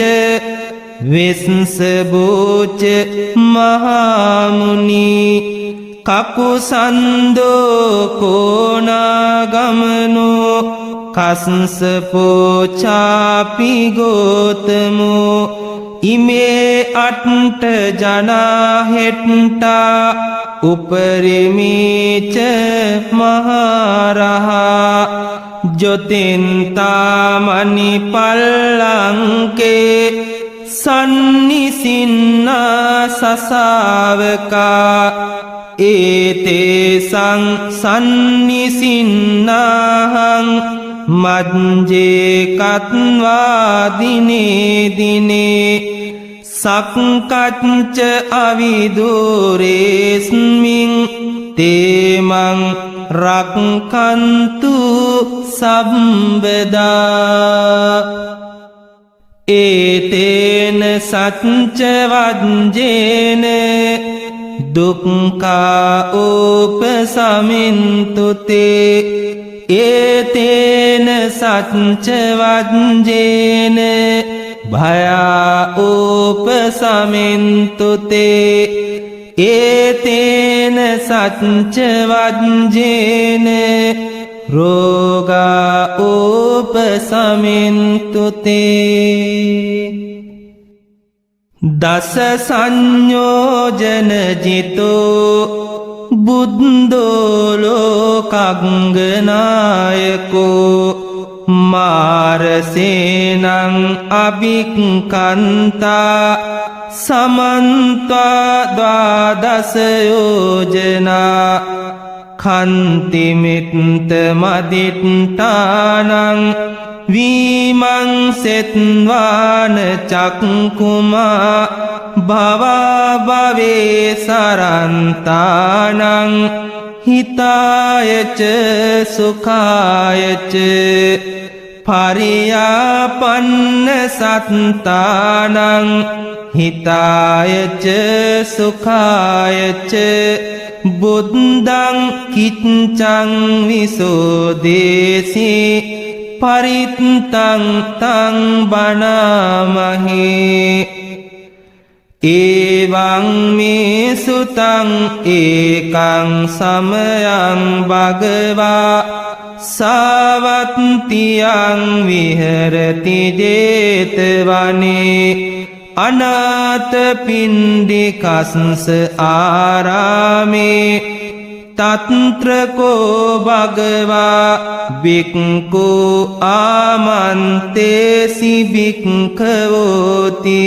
A: විස්සබෝච මහාමුනි කකුසන්දෝ කෝනාගමනෝ කස්සපෝචාපි ගෝතමෝ ඉමේ අට්ට ජනාහෙට්ටා උපරිමීච මහරහා ජොතින්තාමනි පල්ලංකේ සන්නිසින්නා සසාවකා ඒතේසං සන්නිසින්නාහං මජ්ජේ කත්වා දිනේ දිනේ සක්කච්ච අවිදුරේස්මින් තේමං රක්කන්තු සම්බදා ඒතේන සච්ච වජ්ජේන දුක්ඛා උපසමින්තුතේ ඒතේන සච්ච වජ්ජේන භයා උපසමින්තුතේ ඒතේන සච්ච වජ්ජේන රෝගා උපසමින්තුතේ දස සංයෝජන ජිතෝ බුද්ධෝ ලෝකග්ගනායකෝ මාරසේනං අභික්ඛන්තා සමන්තා ද්වාදස යෝජනා කන්තිමිත්ත මදිට්ඨානං වීමං සෙත්වාන චක්කුමා භවා භවේ සරන්තානං හිතායච සුඛායච පරියාපන්න සත්තානං හිතායච සුඛායච බුද්ධං කිච්ඡං විසෝදේසී පරිත්තං තං බණාමහේ එවං මේ සුතං ඒකං සමයං භගවා සාවත්තියං විහෙරති ජේතවනේ අනාථ පිණ්ඩිකස්ස ආරාමේ තත්ත්‍රකෝ භගවා භික්ඛු ආමන්තේසි භික්ඛවෝති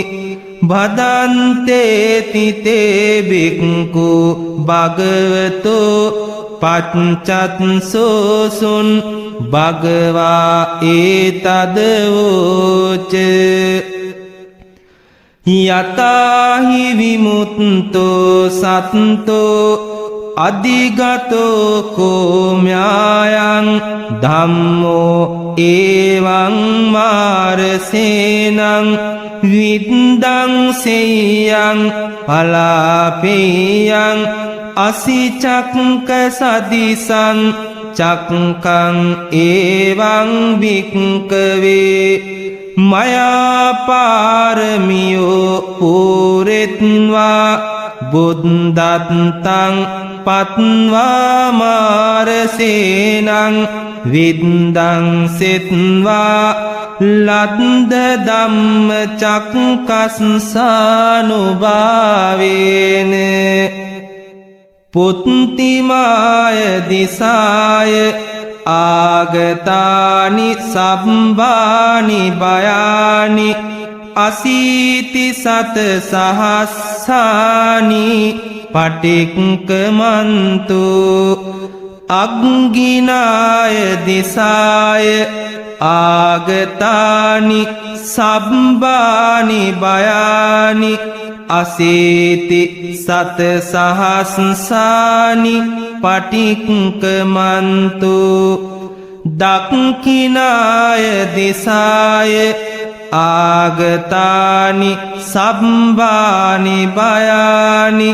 A: භදන්තේති තේ භික්ඛු භගවතෝ පච්චත්සෝසුන් භගවා ඒතදවෝච යතාහි විමුක්තෝ සත්තෝ අධිගතෝ කෝම්‍යායං ධම්මෝ එවං මාරසේනං විද්දං සෙය්‍යං පලාපේයං අසිචක්ක සදිසං චක්කං එවං භික්ඛවේ මයා පාරමියෝ පුරෙත්වා බුද්ධත්තං පත්වා මාරසේනං විද්දං සෙත්වා ලද්ද ධම්ම චක්කස්සානුභාවේන පුත්තිමාය දිසාය ආගතානි සම්බානි බයානි අසීති සත සහස්සානි පටික්කමන්තු අග්ගිනාය දිසාය ආගතානි සබ්බානි බයානි අසීති සත සහස්සානි පටික්කමන්තු දක්ඛිනාය දිසාය ආගතානි සබ්බානි බයානි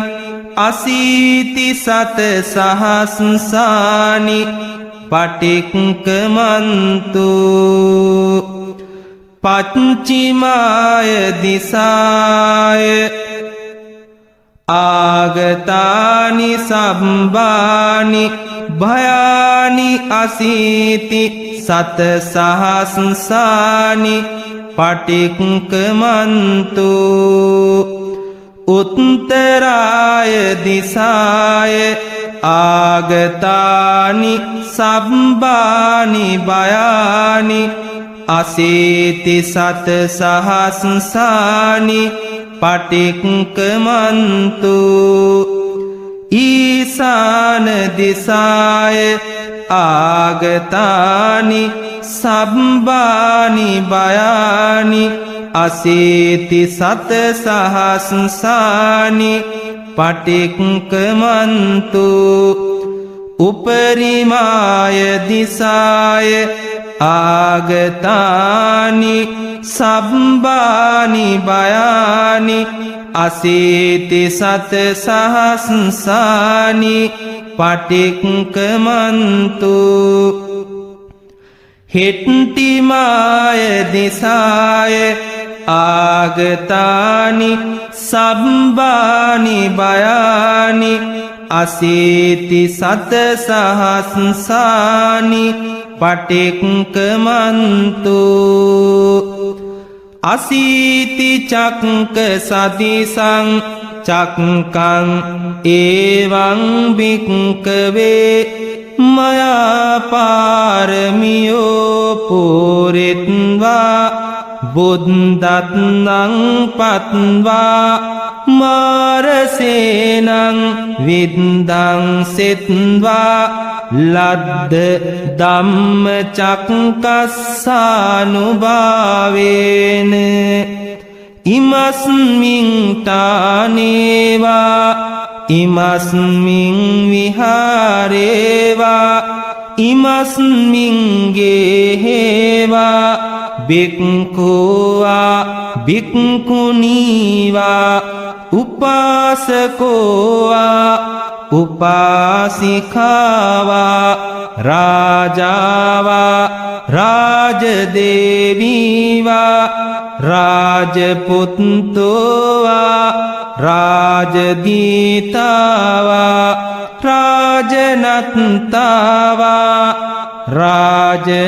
A: අසීති සත සහස්සානි පටික්කමන්තු පච්චිමාය දිසාය ආගතානි සබ්බානි භයානි අසීති සත සහස්සානි පටික්කමන්තු උත්තරාය දිසාය ආගතානි සබ්බානි භයානි අසීති සත සහස්සානි පටික්කමන්තු ඊසාන දිසාය ආගතානි සබ්බානි භයානි අසීති සත සහස්සානි පටික්කමන්තු උපරිමාය දිසාය ආගතානි සබ්බානි භයානි අසීති සත සහස්සානි පටික්කමන්තු හිට්ටිමාය දිසාය ආගතානි සබ්බානි භයානි අසීති සත සහස්සානි පටික්කමන්තු අසීති චක්ක සදිසං චක්කං ඒවං භික්කවේ මයා පාරමියෝ පුරිත්වා බුද්ධත්නං පත්වා මාරසේනං විද්දං සිත්වා ලද්ද ධම්ම චක්කස්සානුභාවේන ඉමස්මින් තානේවා ඉමස්මින් විහාරේවා ඉමස්මින් ගේහෙවා බික්ඛුවා බික්ඛුනීවා උපාසකෝවා උපාසිකාවා රාජාවා රාජදේවීවා රාජපුත්තෝවා රාජදීතාවා රාජනත්තාවා රාජනිත්තිවා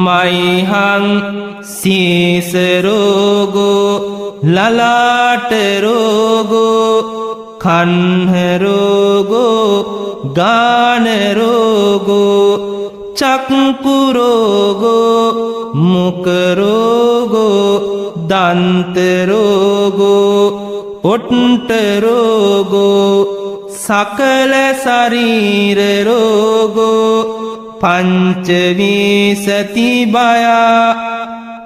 A: මයිහං සීසරෝගෝ ලලාටරෝගෝ කන්හරෝගෝ ගානරෝගෝ චක්කුරෝගෝ මුකරෝගෝ දන්තරෝගෝ ඔට්ටරෝගෝ සකල ශරීරරෝගෝ පංචවිසති බයා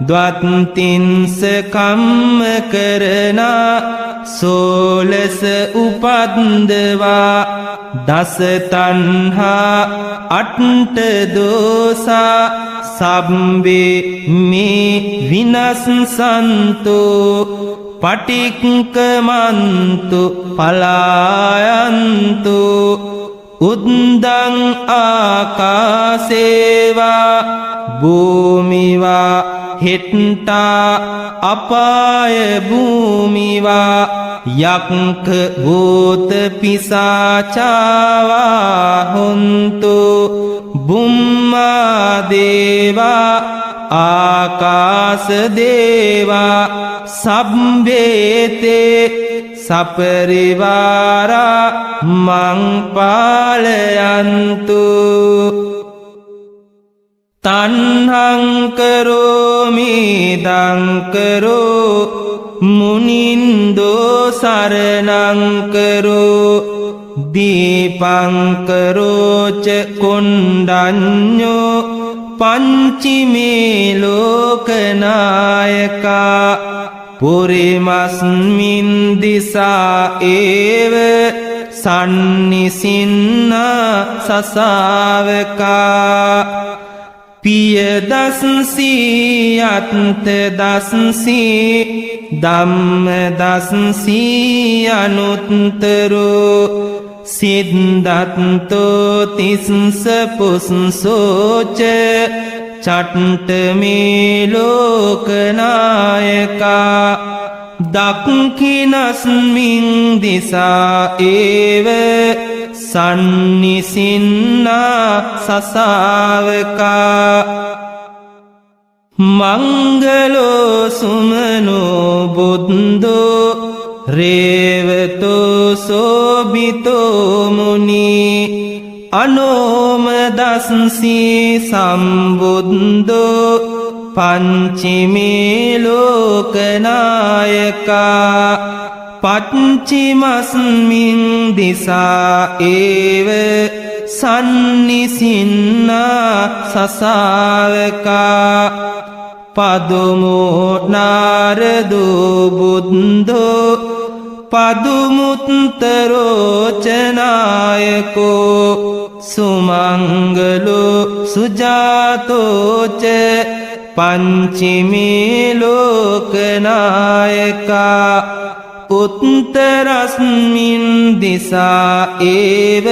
A: ද්වත්තින්ස කම්ම කරනා සෝලස උපද්දවා දස තණ්හා අට්ඨ දෝසා සබ්බේ මේ විනස්සන්තෝ පටික්කමන්තු පලායන්තු උද්දං ආකාසේවා භූමිවා හිට්ටා අපාය භූමිවා යක්ඛ භූත පිසාචාවා හොන්තු බුම්මා දේවා ආකාස දේවා සබ්බේතේ සපරිවාරා මං පාලයන්තු තණ්හං කරෝමි දං කරෝ මුනින්දෝ සරණං කරෝ දීපංකරෝච කොණ්ඩඤ්ඤෝ පංචිමේ ලෝකනායකා පුරිමස්මින් දිසා ඒව සන්නිසින්නා සසාවකා පිය දස්සී අත්ත දස්සී ධම්ම දස්සී අනුත්තරෝ සිද්ධත්තෝ තිස්ස පුස්සෝච චට්ට මේ ලෝකනායකා දක්ඛිනස්මින් දිසා ඒව සන්නිසින්නා සසාවකා මංගලෝ සුමනෝ බුද්ධෝ රේවතෝ සෝබිතෝ මුනි අනෝමදස්සී සම්බුද්ධෝ පංචිමේ ලෝකනායකා පච්චිමස්මින් දිසා ඒව සන්නිසින්නා සසාවකා පදුමෝ නාරදෝ බුද්ධෝ පදුමුත්තරෝචනායකෝ සුමංගලෝ සුජාතෝච පංචිමේ ලෝකනායකා උත්තරස්මින් දිසා ඒව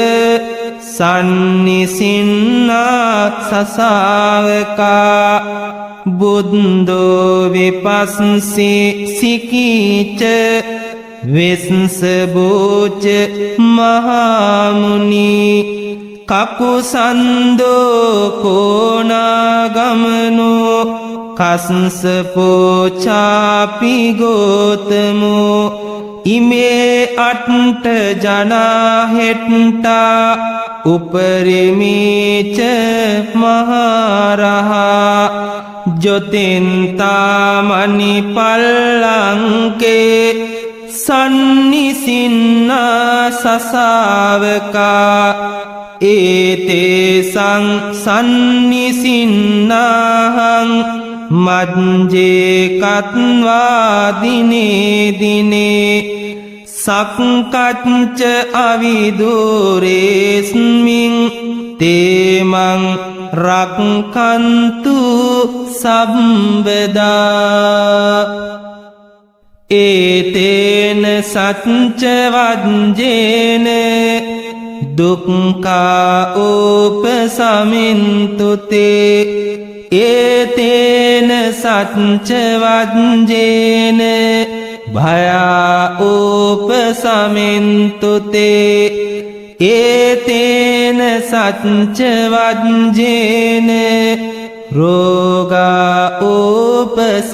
A: සන්නිසින්නා සසාවකා බුද්ධෝ විපස්සී සිකීච වෙස්සබෝච මහාමුනි කකුසන්දෝ කෝනාගමනෝ කස්සපෝචාපි ගෝතමෝ ඉමේ අට්ට ජනාහෙට්ටා උපරිමීච මහරහා ජොතින්තාමනි පල්ලංකේ සන්නිසින්නා සසාවකා ඒතේසං සන්නිසින්නාහං මජ්ජේ කත්වා දිනේ දිනේ සක්කච්ච අවිදුරේස්මින් තේමං රක්ඛන්තු සම්බදා ඒතේන සච්ච වජ්ජේන දුක්ඛා උපසමින්තුතේ ඒතේන සච්ච වජ්ජේන භයා උපසමින්තුතේ ඒතේන සච්ච වජ්ජේන රෝගා උපසමින්තුතේ